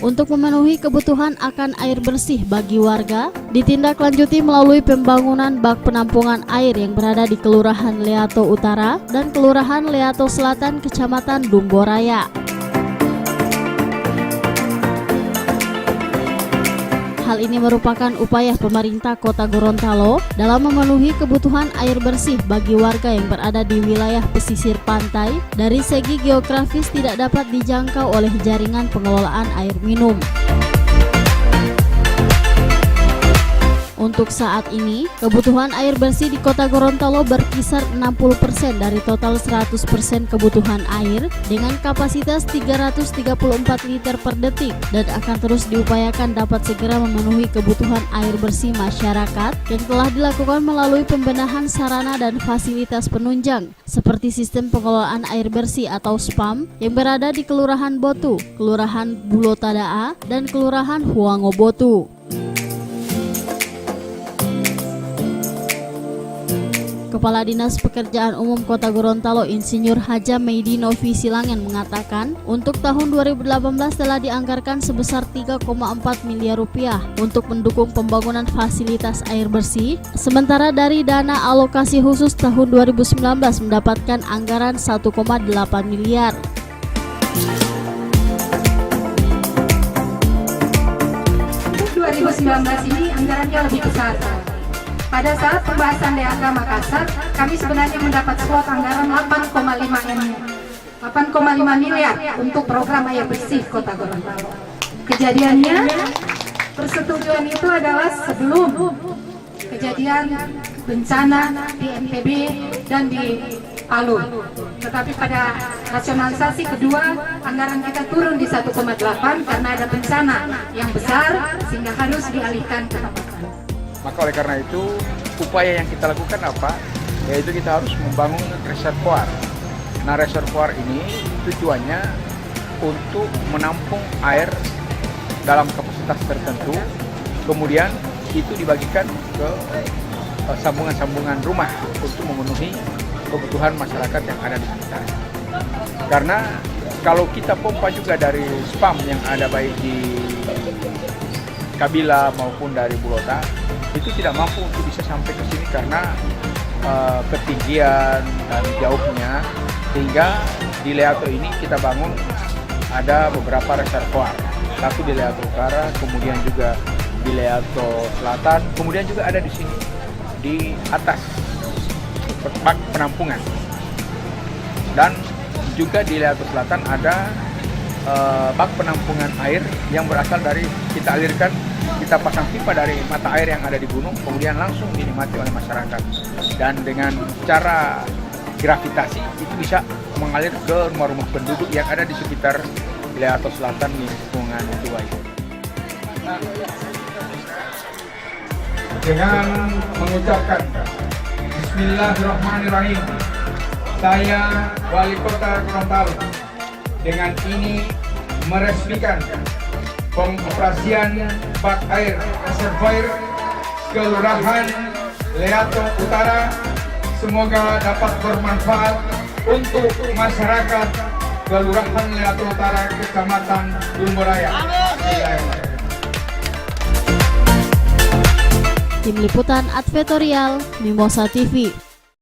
Untuk memenuhi kebutuhan akan air bersih bagi warga, ditindaklanjuti melalui pembangunan bak penampungan air yang berada di Kelurahan Leato Utara dan Kelurahan Leato Selatan, Kecamatan Dumboraya. Hal ini merupakan upaya pemerintah Kota Gorontalo dalam memenuhi kebutuhan air bersih bagi warga yang berada di wilayah pesisir pantai dari segi geografis tidak dapat dijangkau oleh jaringan pengelolaan air minum. Untuk saat ini, kebutuhan air bersih di Kota Gorontalo berkisar 60% dari total 100% kebutuhan air dengan kapasitas 334 liter per detik dan akan terus diupayakan dapat segera memenuhi kebutuhan air bersih masyarakat yang telah dilakukan melalui pembenahan sarana dan fasilitas penunjang seperti sistem pengelolaan air bersih atau SPAM yang berada di Kelurahan Botu, Kelurahan Bulotadaa, dan Kelurahan Huangobotu. Kepala Dinas Pekerjaan Umum Kota Gorontalo Insinyur Haja Meidi Novi Silangen mengatakan, untuk tahun 2018 telah dianggarkan sebesar 3,4 miliar rupiah untuk mendukung pembangunan fasilitas air bersih, sementara dari dana alokasi khusus tahun 2019 mendapatkan anggaran 1,8 miliar. Untuk 2019 ini anggarannya lebih besar. Pada saat pembahasan DAK Makassar, kami sebenarnya mendapat slot anggaran 8,5 miliar untuk program air bersih Kota Gorontalo. Kejadiannya, persetujuan itu adalah sebelum kejadian bencana di NTB dan di Palu. Tetapi pada rasionalisasi kedua, anggaran kita turun di 1,8 karena ada bencana yang besar sehingga harus dialihkan ke tempat lain. Maka oleh karena itu, upaya yang kita lakukan apa? Yaitu kita harus membangun reservoir. Nah, reservoir ini tujuannya untuk menampung air dalam kapasitas tertentu, kemudian itu dibagikan ke sambungan-sambungan rumah untuk memenuhi kebutuhan masyarakat yang ada di sekitar. Karena kalau kita pompa juga dari SPAM yang ada baik di Kabila maupun dari Bulota, itu tidak mampu untuk bisa sampai ke sini karena ketinggian dan jauhnya, sehingga di Leato ini kita bangun ada beberapa reservoir, satu di Leato Utara, kemudian juga di Leato Selatan, kemudian juga ada di sini di atas bak penampungan, dan juga di Leato Selatan ada bak penampungan air yang berasal dari kita alirkan. Kita pasang pipa dari mata air yang ada di gunung, kemudian langsung dinikmati oleh masyarakat. Dan dengan cara gravitasi itu bisa mengalir ke rumah-rumah penduduk yang ada di sekitar Leato Selatan di lingkungan Tuai. Dengan mengucapkan Bismillahirrahmanirrahim, saya Wali Kota Gorontalo dengan ini meresmikan pengoperasian bak air reservoir Kelurahan Leato Utara. Semoga dapat bermanfaat untuk masyarakat Kelurahan Leato Utara, Kecamatan Dumboraya. Tim Liputan Advertorial Mimosa TV.